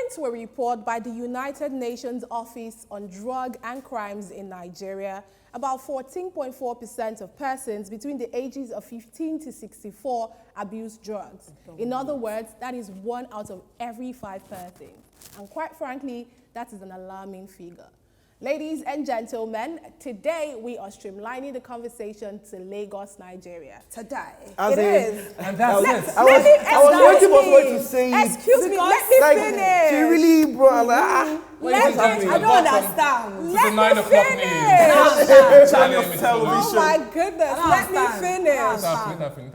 According to a report by the United Nations Office on Drug and Crimes in Nigeria, about 14.4% of persons between the ages of 15 to 64 abuse drugs. In other words, that is 1 out of every 5 persons. And quite frankly, that is an alarming figure. Ladies and gentlemen, today we are streamlining the conversation to Lagos, Nigeria. Today. It is. And that's it. I was waiting for her to say it. Excuse me, let me finish. She really brought like, I don't understand. It's the 9 o'clock news. Oh my goodness, let me finish.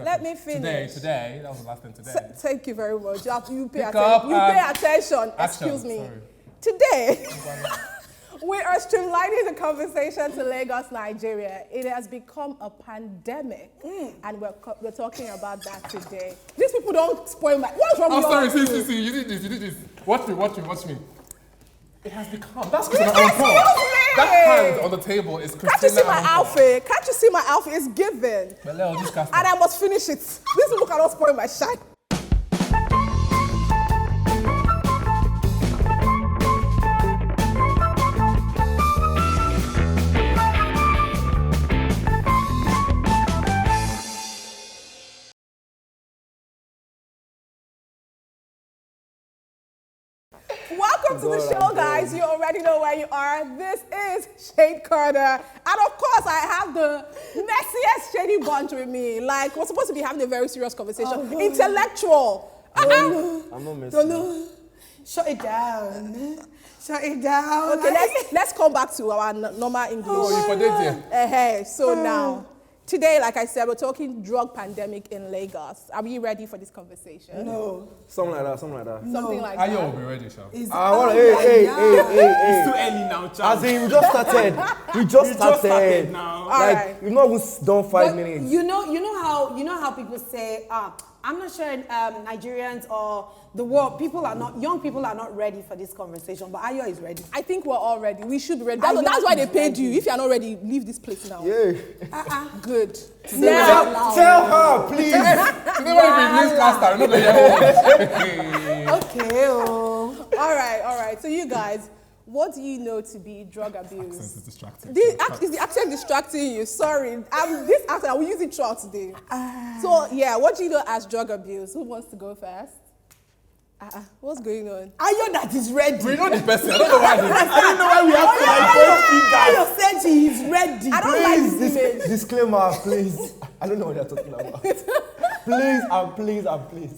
Let me finish. Today, that was the last thing today. Thank you very much. You pay Pick up attention. You pay attention. Action. Excuse me. Sorry. Today, we are streamlining the conversation to Lagos, Nigeria. It has become a pandemic, and we're talking about that today. These people don't spoil my... What's wrong with you? Oh, sorry, see, you did this. Watch me. It has become... That's Christina Excuse Ampon. me! That hand on the table is Christina Can't you see my Ampon. outfit? Can't you see my outfit? It's given. And I must finish it. These people cannot spoil my shine. Welcome to the show, guys. You already know where you are. This is Shade Corner. And of course, I have the messiest Shady Bunch with me. Like, we're supposed to be having a very serious conversation. Intellectual. I'm not messing. Shut it down. Shut it down. Okay, let's come back to our normal English. Oh, you forget it. So now, today, like I said, we're talking drug pandemic in Lagos. Are we ready for this conversation? No. Something like that. Something like Ayo that. will be ready, Sha. It's Hey. It's too early now, child. As in, we just started. We just started now. All right. Like, we've not even done 5 minutes. You know how people say, I'm not sure Nigerians or the world, young people are not ready for this conversation, but Ayo is ready. I think we're all ready. We should be ready. Ayo That's why they is paid ready. you. If you're not ready, leave this place now. Yeah. Good. Tell her, please. Today when we newscaster, not the young Okay. All right. So you guys, what do you know to be drug abuse? Accent is distracting. Is the accent distracting you? Sorry. This accent, I will use it throughout today. So yeah, what do you know as drug abuse? Who wants to go first? What's going on? Ayo that is ready. We know the person. I don't know why. I don't know why we have to like both fingers. Ayo said she is ready. I don't like Please, this image. disclaimer, please. I don't know what they're talking about. Please.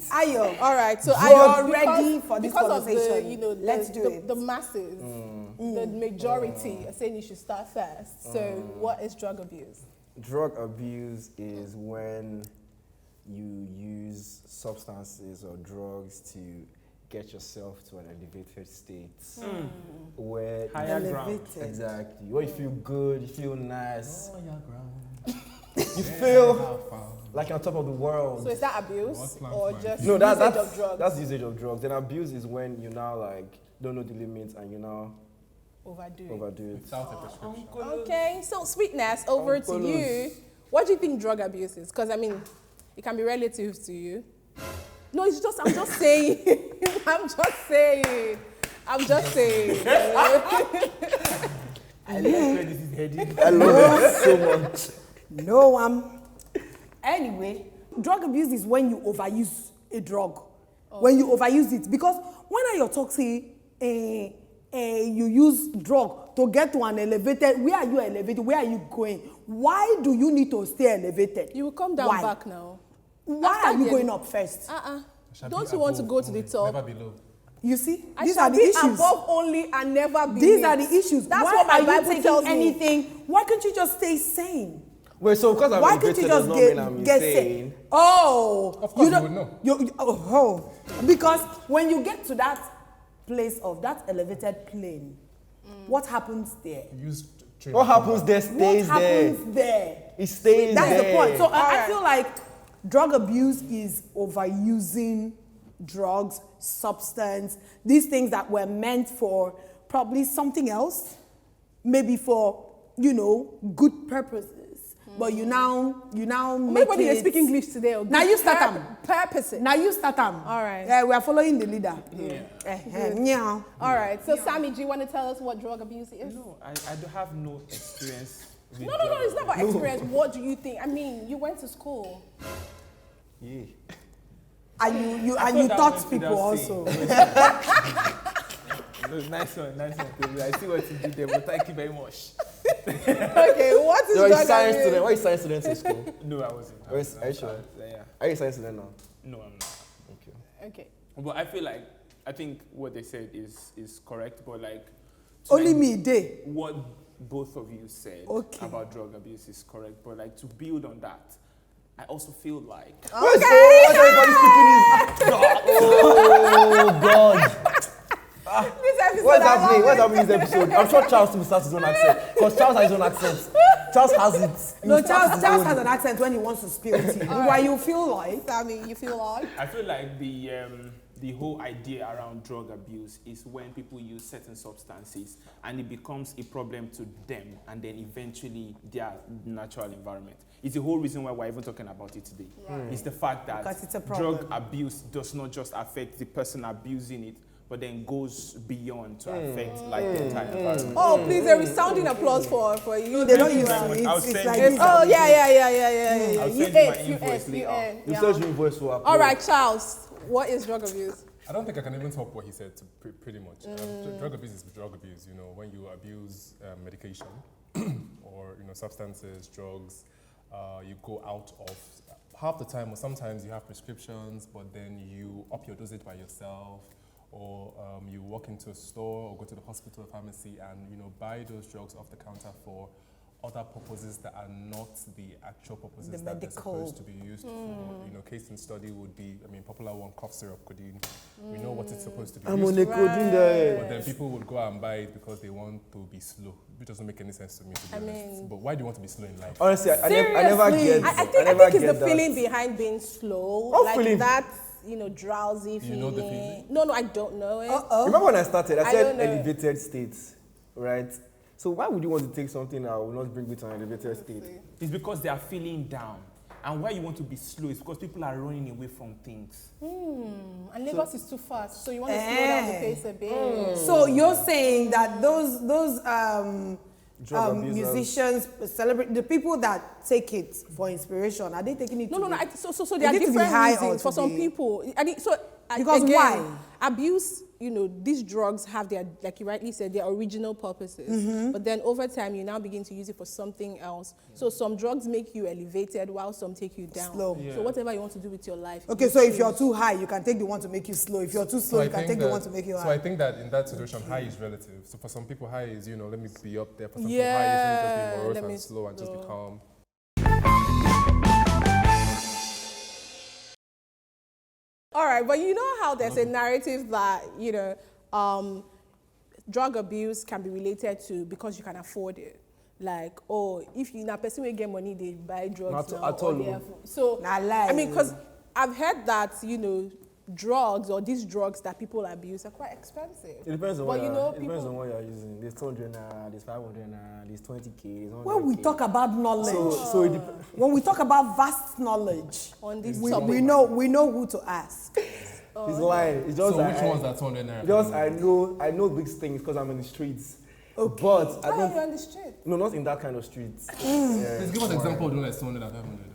Ayo. All right. So Drug- Ayo, ready for this because conversation. Of the, Let's do it. The masses, the majority are saying you should start first. So what is drug abuse? Drug abuse is when you use substances or drugs to get yourself to an elevated state where Higher ground. exactly where you feel good, you feel nice, you feel like you're on top of the world. So is that abuse or just No, usage of drugs? that's usage of drugs. Then abuse is when you now like don't know the limits and you now Overdo it. overdo it. Without a prescription. Okay, so Sweetness, over to you. What do you think drug abuse is? Because I mean, it can be relative to you. No, I'm just saying. I'm just saying. I like where this is heading. I love it so much. No, anyway, drug abuse is when you overuse a drug. When you overuse it. Because when you're talking, you use drug to get to an elevated, where are you elevated? Where are you going? Why do you need to stay elevated? You will come down back now. Why are you going up first? Don't you want to go to the top? Never below. You see, I these shall are the be issues. above only and never beneath. These are the issues. That's why what my are Bible you taking tells me. anything? Why can't you just stay sane? Wait, so because I'm Why can't you elevated does just not mean I'm get insane? sane? Oh, Of course you would know. Because when you get to that place of that elevated plane, what happens there? What happens there stays What there. happens there? It stays That's there. the point. So I right. feel like drug abuse is overusing drugs, substance, these things that were meant for probably something else, maybe for, good purposes. but you now make Nobody it. they speak English today. Okay? Now you start them. Purpose it. Now you start them. All right. Yeah, we are following the leader. Yeah. All right. So Sammy, do you want to tell us what drug abuse is? No, I do have no experience with No. It's not about experience. What do you think? I mean, you went to school. Yeah. And you thought that taught went people without also. No, nice one. I see what you did there, but thank you very much. Okay, what is You're a drug science abuse? student. Why are you science students in school? No, I wasn't. Are you sure? Yeah. Are you a science student now? No, I'm not. Okay. Okay. But I think what they said is correct, but like Only me, day. what both of you said Okay. about drug abuse is correct, but like to build on that, I also feel like What's everybody speaking Oh God. This episode, What's I happening? love What's it. happening in this episode? I'm sure Charles will start his own accent. Because Charles has his own accent. Charles has it. No, He starts Charles his own. has an accent when he wants to spill tea. Why you feel like? Sammy, you feel like? I feel like the whole idea around drug abuse is when people use certain substances and it becomes a problem to them and then eventually their natural environment. It's the whole reason why we're even talking about it today. It's the fact that Because it's a problem. drug abuse does not just affect the person abusing it, but then goes beyond to affect like the entire environment. Oh, please, a resounding applause for you. They don't use Thank you it. very much. It's I'll like send this. you- Oh, yeah. I'll You send you my ate, invoice later. You search your voice for All right, Charles, what is drug abuse? I don't think I can even top what he said pretty much. Drug abuse is drug abuse, you know, when you abuse medication or, you know, substances, drugs, you go out of, half the time or sometimes you have prescriptions, but then you up your dosage by yourself, or you walk into a store or go to the hospital or pharmacy and, you know, buy those drugs off the counter for other purposes that are not the actual purposes The that they're medical. supposed to be used for. You know, case in study would be, I mean, popular one, cough syrup, codeine. We know what it's supposed to be I'm used on a for. coding there. But then people would go out and buy it because they want to be slow, which doesn't make any sense to me, to be honest. But why do you want to be slow in life? Honestly, I never Seriously? get I I think never it's get the that. feeling behind being slow. What like feeling? that, you know, drowsy You feeling. know the feeling? No, I don't know it. Remember when I started, I I said don't know. elevated states, right? So why would you want to take something that will not bring you to an elevated state? It's because they are feeling down. And why you want to be slow is because people are running away from things. And Lagos is too fast, so you want to slow down the pace a bit. So you're saying that those Drug abusers. musicians, celebrate the people that take it for inspiration, are they taking it? No. to be- So there are Is it to be different high or reasons to for some be- people. Because again, why? Abuse, you know, these drugs have their, like you rightly said, their original purposes. But then over time, you now begin to use it for something else. So some drugs make you elevated while some take you down. Slow. So whatever you want to do with your life. Okay, you so if choose. you're too high, you can take the one to make you slow. If you're too slow, I you can think take the that- one to make you So high. I think that in that situation, high is relative. So for some people, high is, you know, let me be up there. For some Yeah, people, high is let me just be let morose me and slow and just be slow. calm. All right, but you know how there's a narrative that, you know, drug abuse can be related to because you can afford it. Like, oh, if you na person will get money, they buy drugs Not now. at or all. they have- So, Na lie. I mean, because I've heard that, you know, drugs or these drugs that people abuse are quite expensive. It depends on But what you know, it depends people- on what you're using. There's 200 naira, there's 500 naira, there's 20k, there's 100k. When we talk about knowledge, so it depends. when we talk about vast knowledge, On this we topic. know who to ask. He's lying. It's just So I- which ones are 200 naira? Just I know these things because I'm in the streets. Okay. But I Oh, don't. you're on the street. No, not in that kind of streets. Please give us an example of the one that's 200 and 500.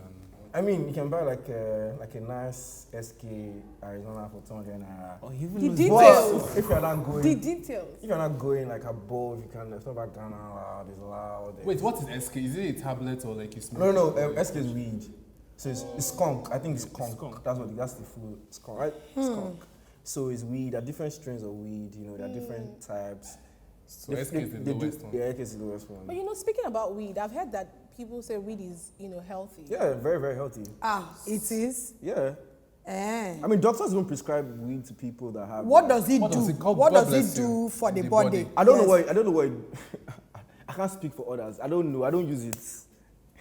I mean, you can buy like a nice SK Arizona for 200 naira. Or even The those details. But if you're not going, The details. if you're not going like above, you can. It's not about Ghana loud. It's loud. Wait, what is SK? Is it a tablet or like you smoke? No. SK is weed. So it's skunk. I think it's skunk. Skunk. That's the full skunk, right? Skunk. So it's weed. There are different strains of weed. You know, there are different types. So SK is the lowest one. Yeah, SK is the lowest one. But you know, speaking about weed, I've heard that people say weed is, you know, healthy. Yeah, very, very healthy. It is. Yeah. I mean, doctors don't prescribe weed to people that have. What does it What do? does it call- What God does bless it do you. for the The body? body. I don't know what. I can't speak for others. I don't know. I don't use it.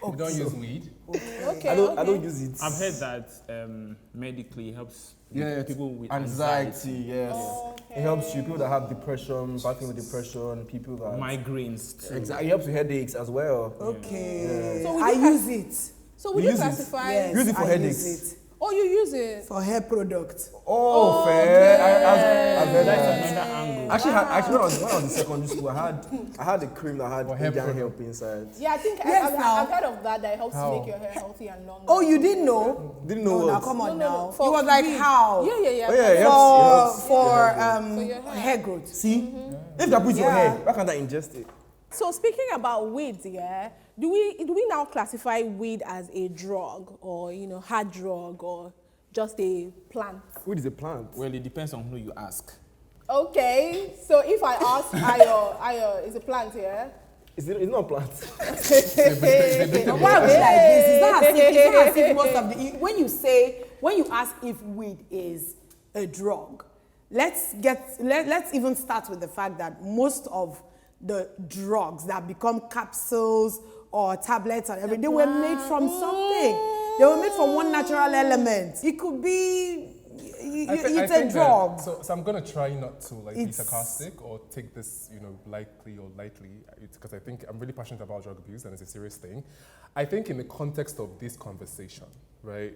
You don't use weed? Okay, I don't use it. I've heard that medically helps people with anxiety. Yes, Okay. it helps you. People that have depression, battling with depression, people that migraines. Too. Exactly, it helps with headaches as well. Okay. So I use it. So would You you use it? classify? Yes, Use it for I headaches. use it Oh, you use it. for hair products. Oh, fair. I've heard That's that. another angle. Actually, when I was in secondary school, I had a cream that had For hair Indian product. help inside. Yeah, I think Yes, I've heard of that. That helps How? make your hair healthy and longer. Oh, you didn't know? Didn't know No, now what. come on No, now. no, for It was like weed. how? Yeah. Oh, yeah, it helps. For your hair. hair growth. See, if that puts your Yeah. hair, why can't I ingest it? So speaking about weed, yeah, do we now classify weed as a drug or hard drug or just a plant? Weed is a plant. Well, it depends on who you ask. Okay, so if I ask Ayo, is a plant here? It's not a plant. Why are we like this? It's not as if most of the when you ask if weed is a drug, let's even start with the fact that most of the drugs that become capsules or tablets and everything, they were made from something. They were made from one natural element. It could be it's a drug. So I'm gonna try not to be It's- sarcastic or take this, lightly or lightly, because I think I'm really passionate about drug abuse and it's a serious thing. I think in the context of this conversation, right,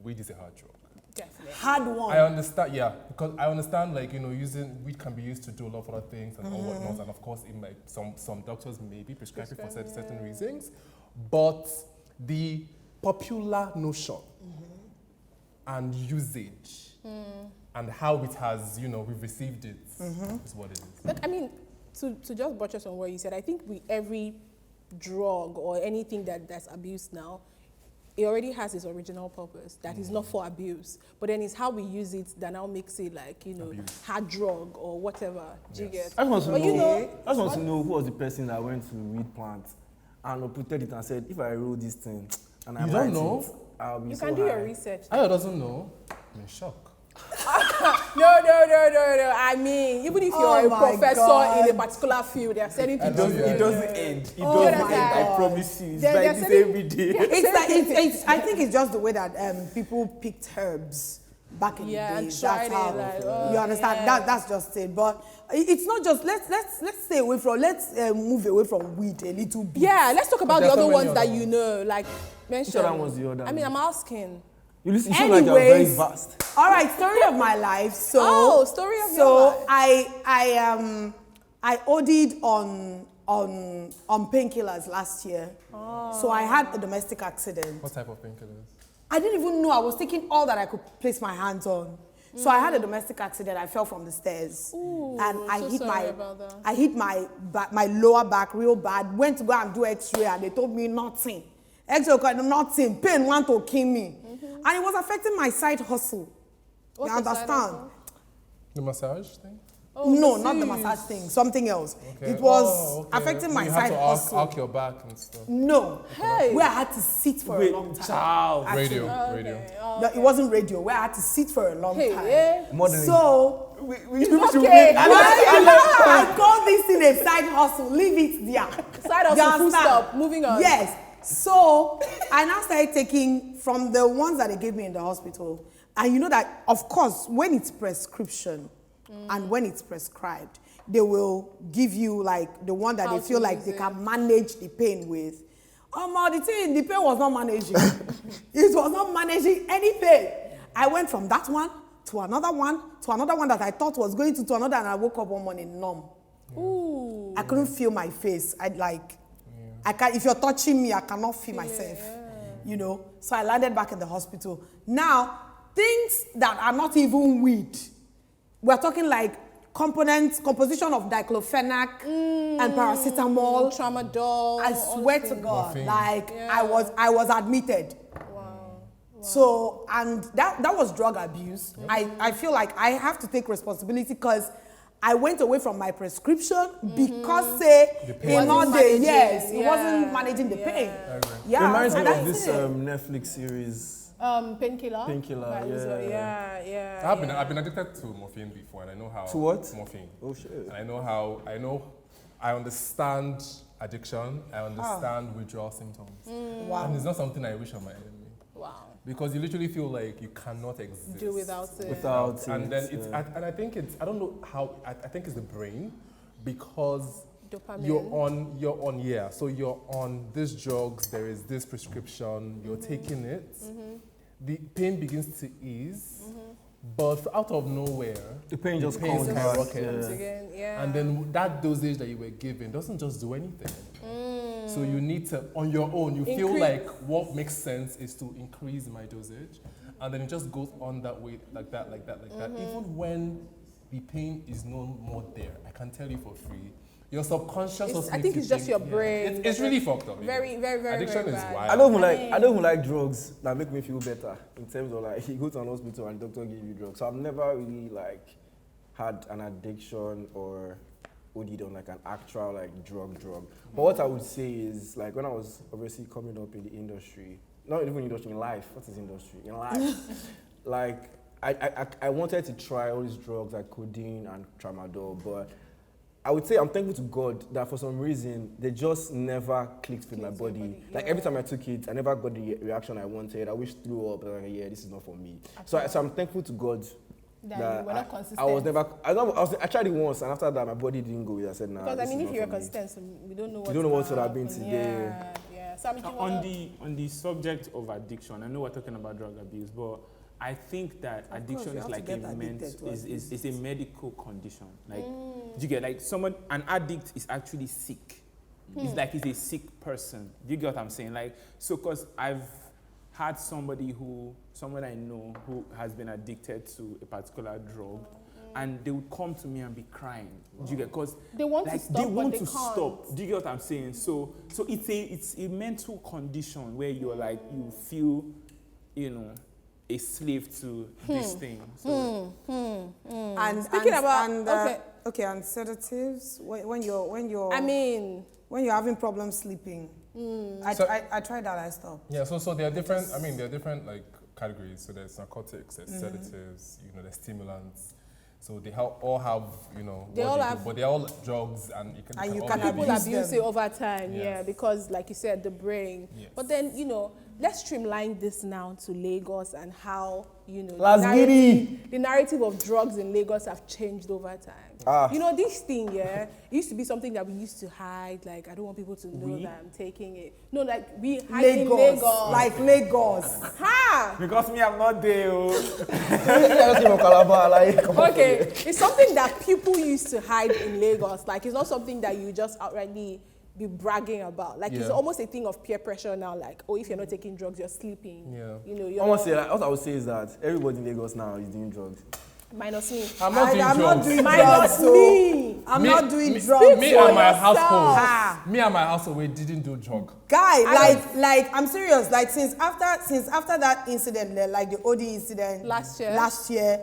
weed is a hard drug. Definitely. Hard one. I understand, yeah, because I understand, using weed can be used to do a lot of other things and all whatnot, and of course, it might, some doctors may be prescribing for certain reasons, but the popular notion and usage and how it has, we've received it is what it is. But I mean, to just buttress on what you said, I think every drug or anything that's abused now, it already has its original purpose. That is not for abuse, but then it's how we use it that now makes it hard drug or whatever. Do you get? I just want to But know. I just want to know who was the person that went to weed plant and uprooted it and said, if I roll this thing and I You don't light know? it, I'll be You so can do your high." research. Ayo doesn't know. I'm in shock. No. I mean, even if you're a my professor God. in a particular field, they're sending people. It doesn't end. It Oh doesn't my end. I God. promise you. It's They're like this sending- every day. I think it's just the way that people picked herbs back in Yeah, the and days. tried That's how it, oh, you understand. yeah. That's just it. But it's not just let's stay away from move away from weed a little bit. Yeah, let's talk about the There's so other many ones that other you know, like mention. other ones you order? I mean, I'm asking. You seem like you're very Anyways, vast. all right, story of my life. So Oh, story of your life. I OD'd on painkillers last year. Oh. So I had a domestic accident. What type of painkillers? I didn't even know. I was taking all that I could place my hands on. So I had a domestic accident. I fell from the stairs, Ooh, and I so hit sorry about that. I hit my my lower back real bad. Went to go and do X-ray, and they told me nothing. X-ray nothing. Pain want to kill me, and it was affecting my side hustle. What's you the side understand? hustle? The massage thing? Oh, No, not the masseuse. massage thing. Something else. Okay. It was Oh, okay. affecting my You side have to hustle. arc your back and stuff. No, Hey. where I had to sit for a long time. Child. Radio. Okay. Oh, No, it wasn't radio. Where I had to sit for a long hey, time. yeah. Modeling. So It's okay. I call this thing a side hustle. Leave it there. Side hustle, You full understand? stop. Moving on. Yes. So I now started taking from the ones that they gave me in the hospital. And you know that, of course, when it's prescription and when it's prescribed, they will give you like the one that How they feel to like use they it. can manage the pain with. The pain was not managing. It was not managing any pain. I went from that one to another one that I thought was going to another, and I woke up one morning numb. Ooh. I couldn't feel my face. I can't, if you're touching me, I cannot feel myself. You know? So I landed back in the hospital. Now, things that are not even weed, we're talking like composition of diclofenac and paracetamol. Tramadol. I all swear those to things. God, Morphine. like Yeah. I was admitted. Wow. So, and that was drug abuse. I feel like I have to take responsibility because I went away from my prescription because The pain. in all Wasn't day, managing, yes, it yeah, wasn't managing the pain. Yeah, Reminds so me of that's this it. Netflix series. Painkiller. Painkiller, That was, yeah. yeah. I've been addicted to morphine before, and I know how. To what? Morphine. Oh shit. And I understand addiction. I understand withdrawal symptoms. Wow. And it's not something I wish on my enemy. Wow. Because you literally feel like you cannot exist. Do without it. Without And it, then it's, yeah. and I think it's, I don't know how, I think it's the brain, because Dopamine. you're on, yeah. So you're on this drugs, there is this prescription, you're taking it, the pain begins to ease, but out of nowhere, The pain just comes back. skyrockets. Yeah. Again, yeah. And then that dosage that you were given doesn't just do anything. So you need to, on your own, you feel Increase- like what makes sense is to increase my dosage. And then it just goes on that way, like that. Even when the pain is no more there, I can tell you for free, your subconscious just I makes think you it's just your yeah. brain. It's really fucked up. Very, very, very, Addiction very is bad. wild. I don't even like drugs that make me feel better. In terms of like, you go to an hospital and the doctor give you drugs. So I've never really like had an addiction or OD'd on like an actual like drug. But what I would say is like when I was obviously coming up in the industry, not even industry, in life. What is industry? In life, like I wanted to try all these drugs like codeine and tramadol, but I would say I'm thankful to God that for some reason they just never clicked with my body. Like every time I took it, I never got the reaction I wanted. I wish threw up. Like, yeah, this is not for me. So I'm thankful to God That you were not consistent. I was I tried it once, and after that my body didn't go with it. I said, nah. Because I this mean, is if not you were for me. consistent, so we don't know what. You don't know what would have been today. Yeah, yeah. Sam, do you On wanna- the subject of addiction, I know we're talking about drug abuse, but I think that Of course, addiction you is have like to a get addicted to is a medical condition. Like, do you get like an addict is actually sick. It's like he's a sick person. Do you get what I'm saying? Like, so because I've had someone I know who has been addicted to a particular drug, and they would come to me and be crying. Do you get? Because They want to like, stop, they but want they to can't. stop. Do you get what I'm saying? So it's a mental condition where you're like you feel, a slave to this thing. So And Speaking about- okay, and sedatives when you're I mean, when you're having problems sleeping. I tried that. I stopped. Yeah, so there are different, there are different like categories. So there's narcotics, there's sedatives, there's stimulants. So they all have, They all what they have- do, but they're all drugs and you all can be people abuse abuse them. it over time, yeah, Yes. because like you said, the brain. Yes. But then, let's streamline this now to Lagos and how, Let's get it. the narrative of drugs in Lagos have changed over time. This thing, it used to be something that we used to hide. Like, I don't want people to know that I'm taking it. No, like, we hide in Lagos. Like Lagos. Ha! because me, I'm not there. Okay, it's something that people used to hide in Lagos. Like, it's not something that you just outrightly be bragging about. Like, it's Yeah. almost a thing of peer pressure now. Like, oh, if you're not taking drugs, you're sleeping. Yeah. You're Honestly, not, what I would say is that everybody in Lagos now is doing drugs. minus me. I'm not doing I'm drugs. not doing Minus drugs. So me. I'm Me- not doing me- drugs. Me for and my yourself. household. Me and my household, we didn't do drug. Guy, like I'm serious. Like since after that incident, like the OD incident Last year,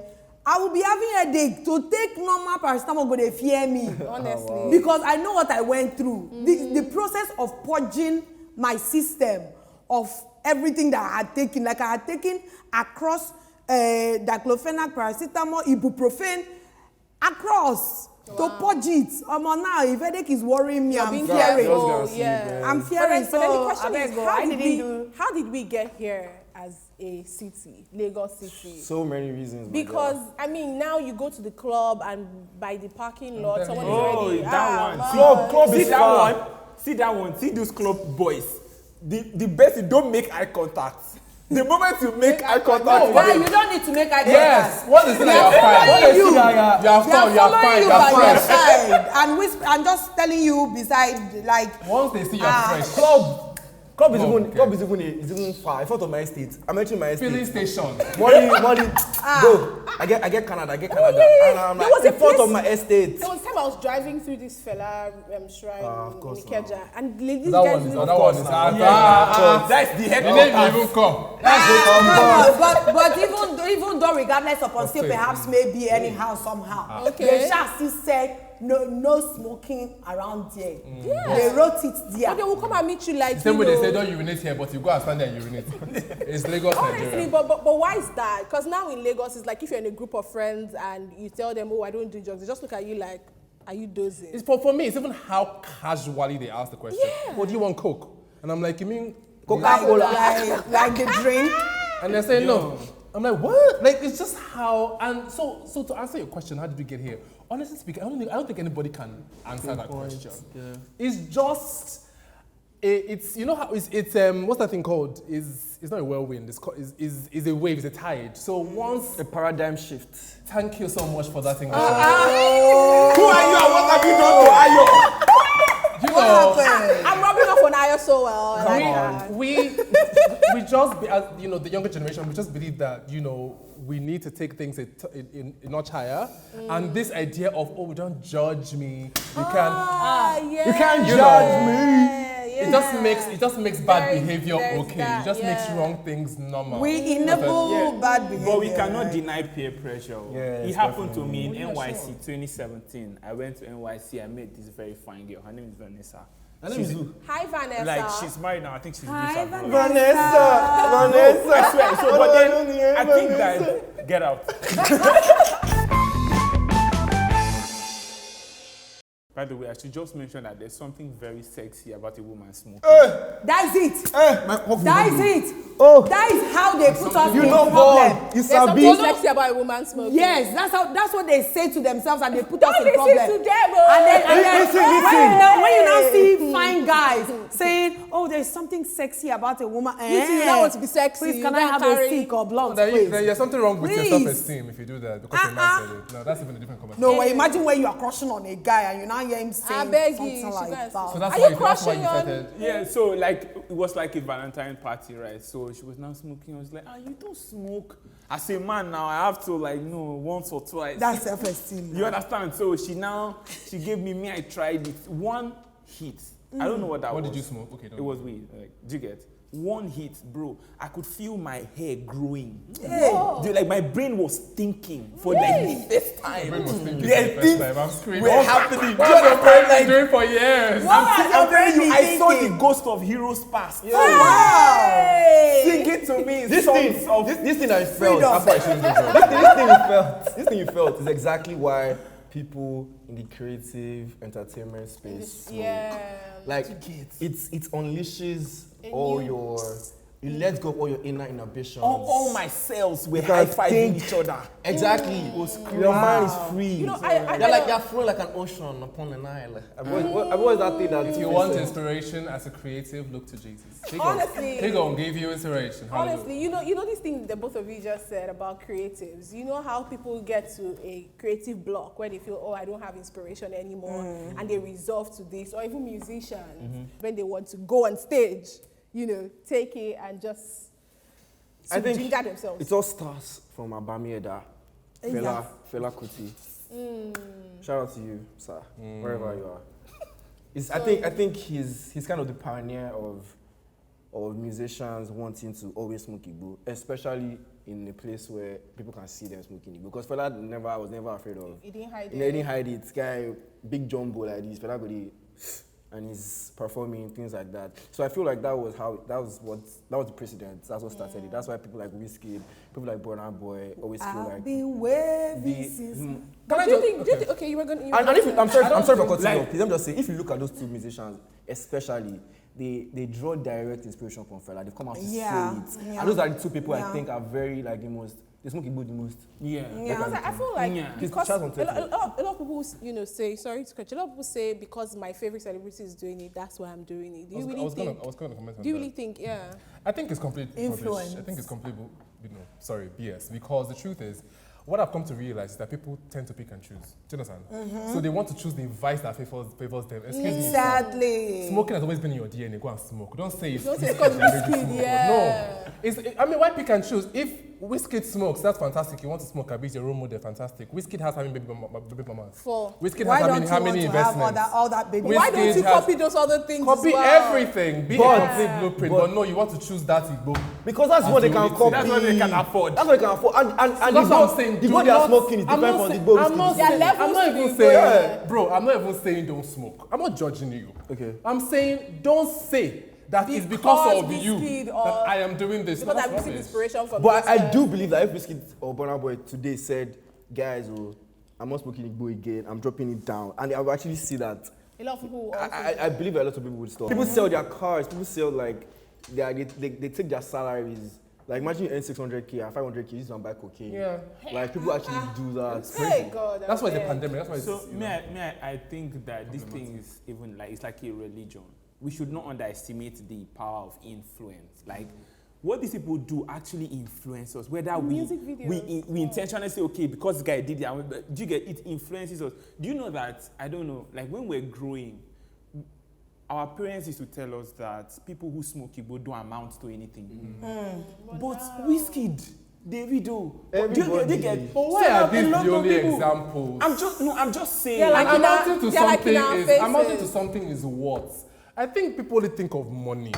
I will be having a headache to take normal paracetamol. Go they fear me. honestly. Because I know what I went through. The process of purging my system of everything that I had taken, like I had taken across diclofenac, paracetamol, ibuprofen, across to purge it. Now, if headache is worrying me, You're I'm being fearing. careful, Just gonna yeah. sleep, man. I'm fearing. But then the So question is, abeg, I didn't do. how did we get here as a city, Lagos City? So many reasons. my Because God. now you go to the club and by the parking lot, then someone you- is Oh, already that one. man. Club See is that far. one? See that one? See those club boys. The best is don't make eye contact. The moment you make eye contact, Guy, you don't need to make eye Yes. contact. What is it They are that following you. you are They are fine, you are following fine, you you are by your fresh. side and just telling you beside, like. Once they see you're fresh. Club is Oh, even okay. club is even far. In front of my estate. I'm entering my estate. Filling station. Money, go. I get Canada. yeah. And I'm There like was a in front place- of my estate. There was time I was driving through this fella shrine of in course Ikeja, and these That guys one is didn't- that one is that's the You headquarters. didn't even come. But even though regardless upon still Okay. perhaps maybe anyhow somehow, Okay. they shall still said no smoking around there. They wrote it there. But they will come and meet you like, Same you way they know, say don't urinate here, but you go and stand there and urinate. It's Lagos, honestly, Nigeria. but why is that? Because now in Lagos, it's like if you're in a group of friends and you tell them, oh, I don't do drugs, they just look at you like, are you dozing? It's for me, it's even how casually they ask the question. Yeah. What do you want, Coke? And I'm like, you mean Coca-Cola. Like the drink. And they're saying no. I'm like, what? Like, it's just how. And so to answer your question, how did we get here? Honestly speaking, I don't think anybody can answer that question. Yeah. It's just, it's you know how it's what's that thing called? It's not a whirlwind. It's a wave. It's a tide. So once A paradigm shift. thank you so much for that thing. Who are you and what have you done to Ayo? You know, I'm rubbing off on Ayo so well. I like that. we just, as you know, the younger generation, we just believe that, you know, we need to take things a notch higher. And this idea of, oh, don't judge me, you can, You can't You judge me. it just makes bad There's- behavior there's okay. that, It just makes yeah. wrong things normal. We enable Yeah, bad behavior. But we cannot deny peer pressure. Yes, It happened to definitely. me in NYC 2017. I went to NYC. I met this very fine girl. Her name is Vanessa. Her name is who? Hi, Vanessa. Like she's married now. I think she's Hi, Vanessa. Vanessa. I swear. So, but then I think that get out. By the way, I should just mention that there's something very sexy about a woman smoking. That is it. That That is it. Oh. That is how they put us You in know problem. born. You There's something sabi. sexy about a woman smoking. Yes, that's what they say to themselves, and they put us in Don't problem. listen to them, oh. And then Listen. when you now see fine guys saying, "Oh, there's something sexy about a woman," You two don't want to be sexy. Please, You can I don't have carry- a stick or blunt, Then please? there's something wrong with your Please. self-esteem if you do that because your man said it. No, that's even a different conversation. No, well, imagine when you are crushing on a guy and you now hear him saying I beg you, something you like should that. So Are that's you why you crushing started. Yeah, so like it was like a Valentine party, right? So she was now smoking. I was like, you don't smoke. As a man now, I have to like once or twice. That's self-esteem. You understand? So she gave me. I tried it. One hit. I don't know what that What was. did you smoke? Okay, don't It was weed. Like, do you get? One hit, bro. I could feel my hair growing. Hey. Dude, like my brain was thinking for like the first time. Brain was thinking Yeah, for the first things time. I'm screaming. were happening. What your brain been doing for years? I'm telling you, I saw the thinking? ghost of heroes past. Wow. Sing it to me. This songs of thing I felt. Freedom. After I shouldn't do drugs. This thing you felt is exactly why people in the creative entertainment space smoke. Yeah. Like it unleashes all your, you let go of all your inner inhibitions. all my cells were You high can fiving think. each other. Exactly. Your mind is free. You know, you're flowing like an ocean upon the Nile. I've always that thing that If you want inspiration as a creative, look to Jesus. Honestly. He gonna give you inspiration. Hallelujah. Honestly, you know this thing that both of you just said about creatives. You know how people get to a creative block where they feel, oh, I don't have inspiration anymore, and they resolve to this, or even musicians when they want to go on stage, you know, take it and just I think ginger themselves. it all starts from Abami Eda, Fela Kuti. Shout out to you, sir, wherever you are. I think he's kind of the pioneer of musicians wanting to always smoke Igbo, especially in a place where people can see them smoking Igbo. Because Fela was never afraid of. He didn't hide He it. didn't hide it. Guy, big jumbo like this, Fela Kuti, and he's performing things like that. So I feel like that was the precedent. That's what started it. That's why people like Wizkid, people like Burna Boy always feel I've like been waving the. since. But do you think, okay, you were going to... And if I'm sorry for cutting like- you off. Please let me just say, if you look at those two musicians, especially, they draw direct inspiration from Fela. They come out to Yeah, say it. yeah. And those are the two people Yeah. I think are very like the most. They smoke Igbo the most. Yeah. Because I feel like Yeah. because Shout a out to lot of people, you know, say, sorry to cut you, a lot of people say because my favorite celebrity is doing it, that's why I'm doing it. Do you really think? I was gonna comment on Do you that. really think? Yeah. I think it's complete Influence. rubbish. I think it's complete, BS. Because the truth is, what I've come to realize is that people tend to pick and choose. Do you understand? So they want to choose the vice that favors them. Excuse me. sir. Sadly. Smoking has always been in your DNA. Go and smoke. Don't say it's Don't say it's Wizkid called that made you Wizkid, smoke. yeah. No. I mean, why pick and choose? If Wizkid smokes, that's fantastic. You want to smoke, I bet your role model, fantastic. Wizkid has how many baby mamas? 4. Wizkid Why has don't you how want many to have investments? all that baby? Wizkid Why don't you has- copy those other things? Copy as well? everything. Be But- a complete blueprint. But no, you want to choose that Igbo. Because that's what they can That's copy. That's what they can afford. That's what they can afford. And That's the what I'm Igbo- saying. the Do Igbo they are not- smoking is I'm different not from the say- Igbo. I'm not There are saying- levels I'm not to even the saying, Igbo. bro, I'm not even saying don't smoke. I'm not judging you. Okay. I'm saying don't say that it's because of you Wizkid or- that I am doing this. Because No, I'm that's receiving rubbish. inspiration from But this I guy. do believe that if Wizkid or Burna Boy today said, guys, I'm not smoking Igbo again, I'm dropping it down, and I will actually see that. A lot of people also I believe a lot of people would stop. People sell their cars, people sell like they take their salaries. Like imagine you earn 600k and 500k, you use to buy cocaine. Yeah. Like people actually do that. Hey God, That's why it's a I'm pandemic. That's why it's, So you know. I think that this thing is even like it's like a religion. We should not underestimate the power of influence. Like what these people do actually influence us. Whether Music videos. we intentionally say, okay, because this guy did it, do you get it influences us? Do you know that, I don't know, like when we're growing, our parents used to tell us that people who smoke Igbo don't amount to anything. But Wizkid, Davido, Everybody. they get. But why are these the only examples? I'm just saying. Yeah, like And in our- amounting to they're like in something our is faces. amounting to something is what? I think people only think of money,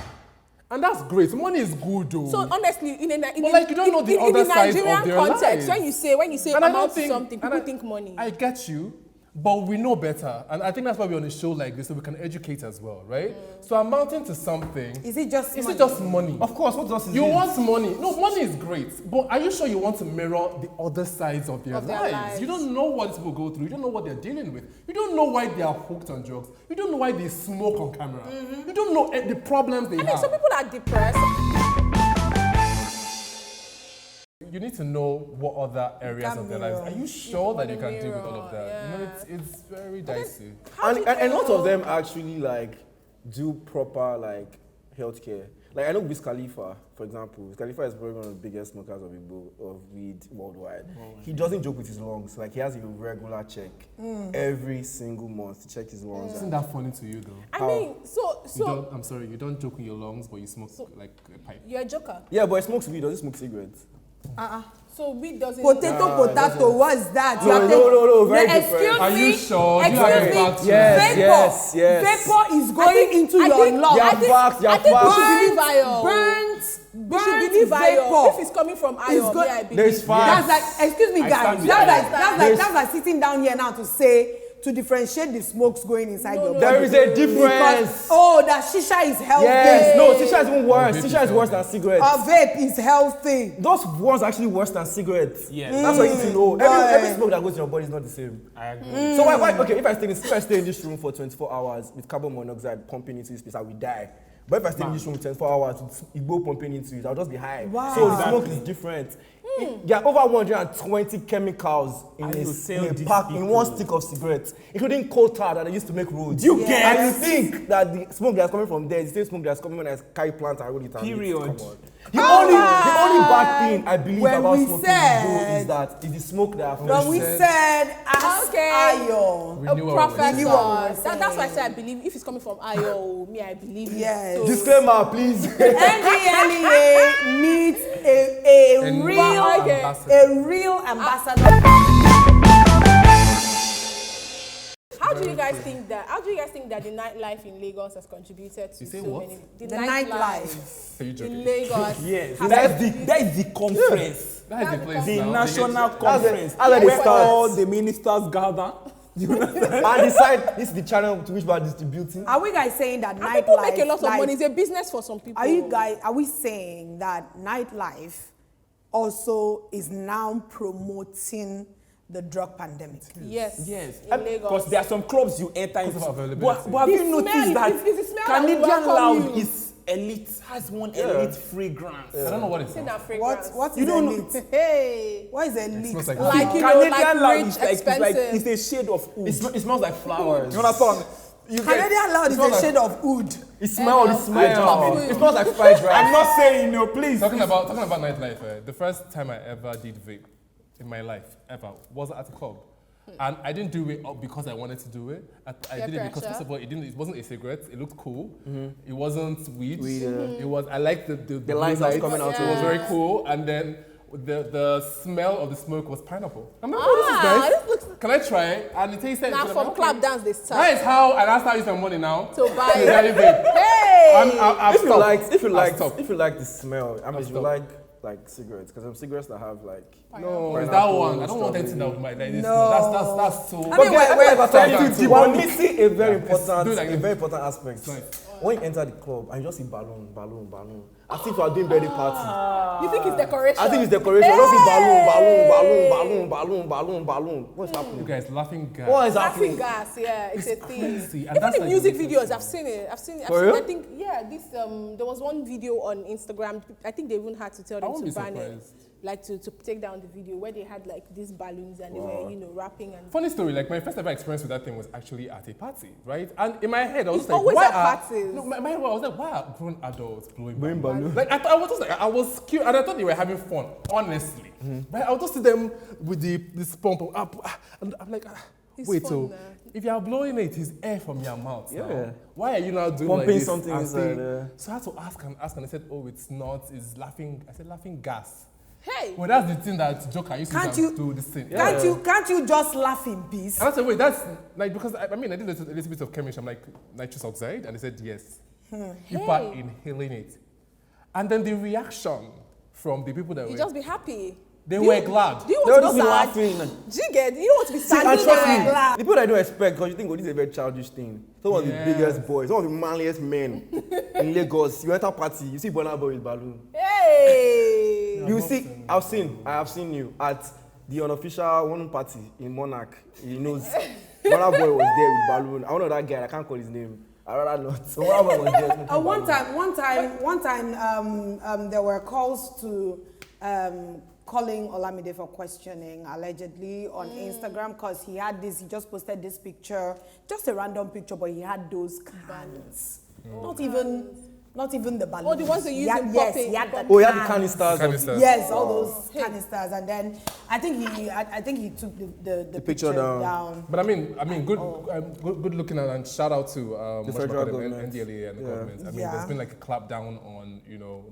and that's great. Money is good, though. So honestly, in But like you don't know the other sides of Nigerian their context, lives. when you say And I amount don't to think- something, and people think money. I get you, but we know better, and I think that's why we're on a show like this, so we can educate as well, right? So amounting to something. Is it just Is money? it just money? Of course, what else is You it? want money. No, money is great. But are you sure you want to mirror the other sides of their lives? You don't know what people go through. You don't know what they're dealing with. You don't know why they are hooked on drugs. You don't know why they smoke on camera. You don't know the problems they I mean, have. some people are depressed. You need to know what other areas of their lives. Are you sure that you can deal with all of that? Yeah. You know, it's very dicey. And a lot of them actually like do proper like healthcare. Like I know Wiz Khalifa, for example. Wiz Khalifa is probably one of the biggest smokers of weed worldwide. He doesn't joke with his lungs. Like he has a regular check every single month to check his lungs. Isn't that funny to you though? I mean, I'm sorry, you don't joke with your lungs, but you smoke like a pipe. you're a joker. Yeah, but he smokes weed. Does he smoke cigarettes? So weed doesn't. Potato, what's that? No, no, very different. Excuse Are you me. sure? Do you have Excuse me. facts? Yes, Vapor. yes. Vapor is going into I your think- lungs. You have facts, you I have think we facts. should believe Ayo. Burnt We should believe Ayo. vapor. If it's coming from It's Ayo, good. I believe. There's facts. That's like, excuse me, I guys. stand with That's like sitting down here now to say, to differentiate the smokes going inside your body. There is a difference. Because, that shisha is healthy. Yes, no, shisha is even worse. vape Shisha is is worse than healthy. cigarettes. Vape is healthy. Those ones are actually worse than cigarettes. Yeah. That's what you need to know. Right. Every smoke that goes in your body is not the same. I agree. So why okay, if I stay in this room for 24 hours with carbon monoxide pumping into this place, I will die. But if I stay in this room 24 hours with Igbo pumping into it, I'll just be high. Wow. So the smoke is different. There are over 120 chemicals in And you tell a these pack, in people. one stick of cigarettes, including coal tar that they used to make roads. You get- And you think that the smoke that's coming from there is the same smoke that's coming when I carry plants and roll it. And Period. Come on. The only bad thing I believe When about we smoking said- is that it's the smoke that When we said, ask Okay. Ayo. We A knew what we were professor. knew what we were That's why I say I believe. If it's coming from Ayo, me, I believe. it. Yes. So- Disclaimer, please. NDLEA needs a And real okay. ambassador. How do you guys think that? How do you guys think that the nightlife in Lagos has contributed to You say so what? many? The nightlife. Are you in joking? Lagos. Yes, has that contributed- is the conference. That is the place The now. national conference that's where they where start. all the ministers gather. And decide this is the channel to which we are distributing. Are we guys saying that And people make a nightlife? lot of money. It's a business for some people. Are we saying that nightlife also is now promoting the drug pandemic? Yes. Yes, In because Lagos. there are some clubs you enter Because into. of availability. But have The you noticed smell, that it's the smell that will Canadian welcome Loud you. is elite, has one elite fragrance. I don't know what it's It's in called. that fragrance. What is You don't know- elite? Hey. What is elite? smells like Like, you know, Canadian Loud rich, is like, expensive. it's a shade of oud. It smells like flowers. You understand? You get- Canadian Loud is smells a like- shade of wood. It smells. It I smells. know. It smells like fried rice. I'm not saying no, please. Talking about nightlife, the first time I ever did vape in my life, ever, was at a club. And I didn't do it because I wanted to do it. I Peer did it because, pressure. first of all, it wasn't a cigarette. It looked cool. It wasn't weed. Weed, yeah. It was. I liked the The lines that was coming out. It was very cool. And then the smell of the smoke was pineapple. I'm like, oh, this is nice. This looks Can I try it? And it tasted. now so I'm from like, club okay. dance this That time. is how, and that's how I use my money now. To buy To it. buy vape. Hey. I've If you stopped. like, stopped. if you like the smell, I mean, if you stopped. like cigarettes, because some cigarettes that have like. No, it's that Pineapple, one. I don't want strawberry. anything that would like this. No. That's so. I mean, We're missing a very Yeah, it's- do it like important, this. aspect. Nice. When you enter the club and you just see balloon, as if you are doing birthday party. You think it's decoration? I think it's decoration. I don't see balloon. What's happening? You guys laughing gas. What is Laughing happening? gas, yeah, it's a thing. Crazy. And Even that's the like music the videos, I've seen it. For real? I think, yeah, this there was one video on Instagram. I think they even had to tell I them won't to be ban it, surprised. like to take down the video where they had like these balloons and they were, you know, rapping and. Funny story, like my first ever experience with that thing was actually at a party, right? And in my head, I was It's like, always why at are... parties. No, my head, I was like, why are grown adults blowing balloons? balloons. Like, I was just like, I was cute, and I thought they were having fun, honestly. Right? I would just see them with this pump up, and I'm like, It's wait, fun so now. if you are blowing it, it's air from your mouth. Yeah. Now. Why are you now doing Pumping like this? something and inside, saying- So I had to ask, and they said, oh, it's not, it's laughing. I said, laughing gas. Hey, Well, that's the thing that Joker used Can't to you- do this thing. Can't you just laugh in peace? And I said, wait, that's like, because I mean, I did a little bit of chemistry. I'm like, nitrous oxide? And they said, yes. People are inhaling it. And then the reaction from the people that you were, just be happy. they Do you- were glad. Do you They want were to just be sad? laughing. Do you get? You don't want to be See, sad. and You trust know, me, like, the people I don't expect, because you think, oh, this is a very childish thing. Some of the Yeah. biggest boys, some of the manliest men in Lagos, you enter party, you see Burna Boy with balloon. Hey. You see, I have seen you at the unofficial one party in Monarch. He knows. Burna Boy was there with balloon. I don't know that guy, I can't call his name. I rather not. So Burna Boy was there. with One time, there were calls to calling Olamide for questioning, allegedly, on Instagram, because he just posted this picture, just a random picture, but he had those cans. Not even the balloons. Oh, the ones they use in Yes, popping. he had the Oh, he had the cans. canisters. Canisters. Yes, all those canisters, and then I think he took the picture down. But I mean, good looking at, and shout out to The what's federal it called, government. NDLA and the Yeah. government. I mean, Yeah. there's been like a clap down on,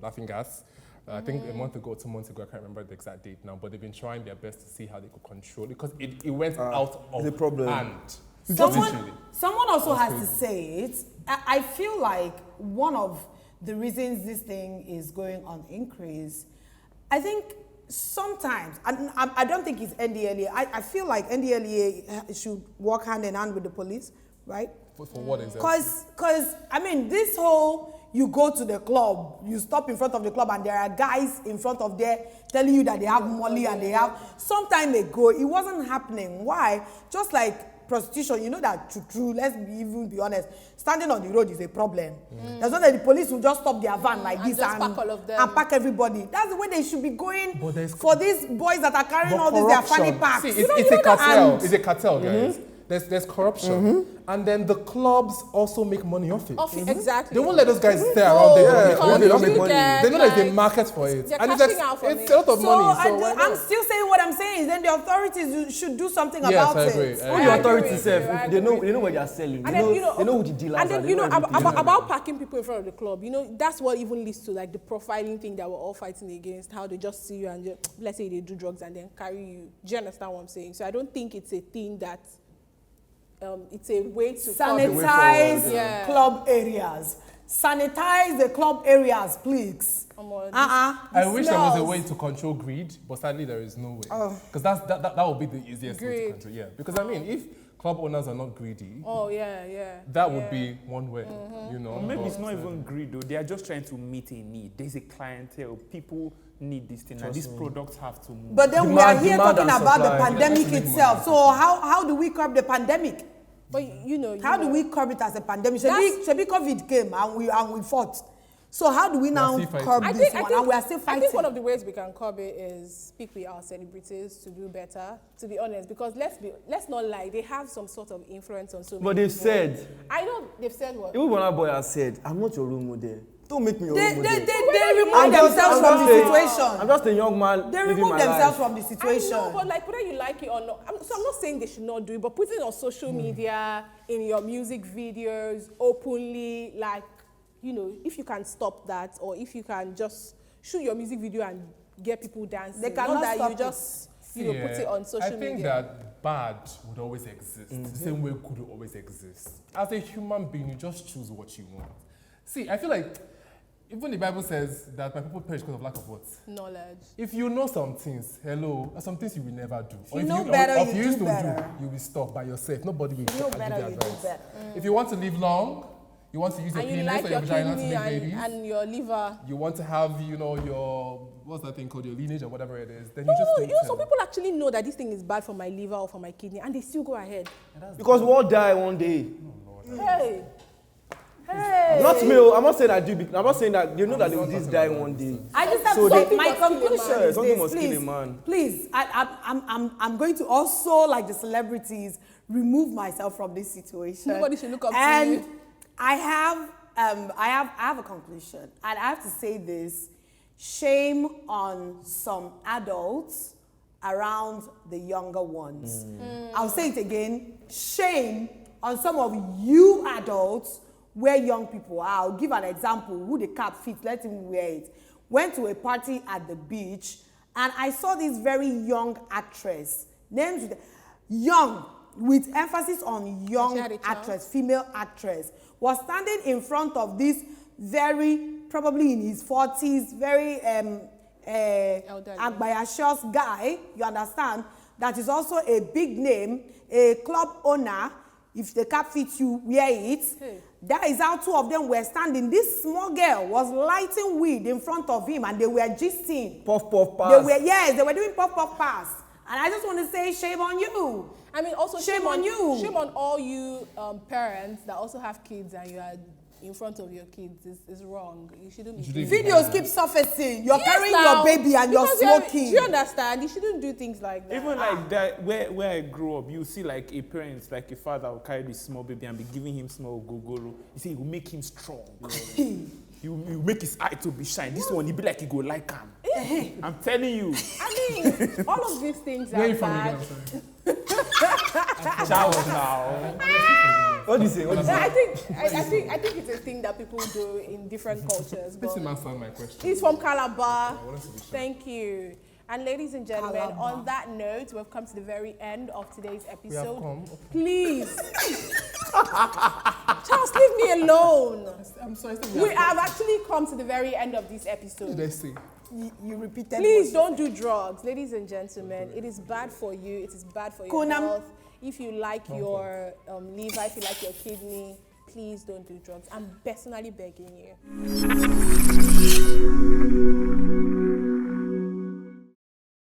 laughing gas. I think a month ago, 2 months ago, I can't remember the exact date now, but they've been trying their best to see how they could control it, because it went out of the problem. hand. Someone also That's has to say it. I feel like one of the reasons this thing is going on increase, I think sometimes, I don't think it's NDLA. I feel like NDLA should work hand in hand with the police, right? For what exactly? Because I mean, this whole, you go to the club, you stop in front of the club, and there are guys in front of there telling you that they have money and they have. Some time ago, it wasn't happening. Why? Just like prostitution, you know that true, let's even be honest, standing on the road is a problem. There's not that the police will just stop their van like this just pack all of them. and pack everybody. That's the way they should be going But there's- for these boys that are carrying But all these their fanny corruption. packs. See, You know, it's you a know that- cartel. and- It's a cartel, guys. There's corruption, and then the clubs also make money off it. Exactly. They won't let those guys stay around there. yeah, Make because money you off it. get, They know there's a like, market for it, they're and cashing out from it's it. a lot of So money. So why I'm not? still saying what I'm saying is then the authorities should do something Yes, about I agree. it. I All agree. the I agree authorities with self, you, I they agree know what they are selling. And They then, know who the dealers and are. then, They know everything. about packing people in front of the club, that's what even leads to like the profiling thing that we're all fighting against, how they just see you and just, let's say they do drugs and then carry you. Do you understand what I'm saying? So I don't think it's a thing that, it's a way to Sanitize Yeah. club areas. Sanitize the club areas, please. I wish there was a way to control greed, but sadly there is no way. Because that would be the easiest way to Greed. control. Yeah, because I mean, if club owners are not greedy, yeah. that would be one way. Or maybe it's not even greed though. They are just trying to meet a need. There's a clientele. People need this thing, and these products have to move. But then we Demand- are here demand talking and about the supply. pandemic Yeah, itself. So how do we curb the pandemic? But How do we curb it as a pandemic? Shebi COVID came and we fought. So how do we now still fighting. curb I this think, one? And we are still I fighting. think one of the ways we can curb it is speak with our celebrities to do better, to be honest, because let's not lie, they have some sort of influence on so many But they've people. said, I know they've said what? even Burna Boy has said, I'm not your role model. Don't make me your They role model. remove I'm themselves from the I'm situation. just a young man They living remove my themselves life. from the I situation. know, but like whether you like it or not, I'm not saying they should not do it, but put it on social media, in your music videos, openly, like, if you can stop that, or if you can just shoot your music video and get people dancing. They cannot not that stop you it. just, put it on social media. I think that bad would always exist, the same way good will always exist. As a human being, you just choose what you want. See, I feel like even the Bible says that my people perish because of lack of what? Knowledge. If you know some things, some things you will never do. you know better, or if you used do to better. you will stop by yourself. Nobody will You know give better, you you do advice. better. If you want to live long, You want to use your And you penis like or your your vagina to kidney make babies. and your liver. You want to have, you know, your, what's that thing called, your lineage or whatever it is. Then No, you just think, some people actually know that this thing is bad for my liver or for my kidney, and they still go ahead. Because we all die one day. Hey. Hey. Not me. I'm not saying I do. I'm not saying that you know that they will just die one day. I just have So to they- say my Something must conclusion kill a is something this, must kill a please, man. please, I'm going to also, like the celebrities, remove myself from this situation. Nobody should look up to and you. I have a conclusion, and I have to say this: shame on some adults around the younger ones. I'll say it again: shame on some of you adults where young people are. I'll give an example. Who the cap fits, let him wear it. Went to a party at the beach, and I saw this very young actress, named young, with emphasis on young actress, female actress, was standing in front of this very, probably in his 40s, very ambitious guy, you understand, that is also a big name, a club owner. If the cap fits you, wear it. Hey. That is how two of them were standing. This small girl was lighting weed in front of him, and they were gisting. Puff, puff, pass. They were doing puff, puff, pass. And I just want to say, shame on you. I mean, also Shame on you. Shame on all you parents that also have kids and you are in front of your kids. It's wrong. You shouldn't be doing Videos keep surfacing. You're Yes, carrying now, your baby and you're because smoking. Do you understand? You shouldn't do things like that. Even like that, where I grew up, you see like a parent, like a father will carry this small baby and be giving him small gogoro. You see, it will make him strong. You make his eye to be shine. This one, he be like he go like him. I'm telling you. I mean, all of these things Where are are you from bad. again? I'm sorry. Shower now. What do you say? What do you No, say? I think it's a thing that people do in different cultures. This But is answer my question. he's from Calabar. I wanted to be sure. Thank you. And ladies and gentlemen, Calabar. on that note, we've come to the very end of today's We have episode. come. Please. Charles, leave me alone. I'm sorry. We have actually come to the very end of this What episode. did I say? You repeated. Please what- don't do drugs, ladies and gentlemen. It is bad for you. It is bad for your Konam. health. If you like your liver, if you like your kidney, please don't do drugs. I'm personally begging you.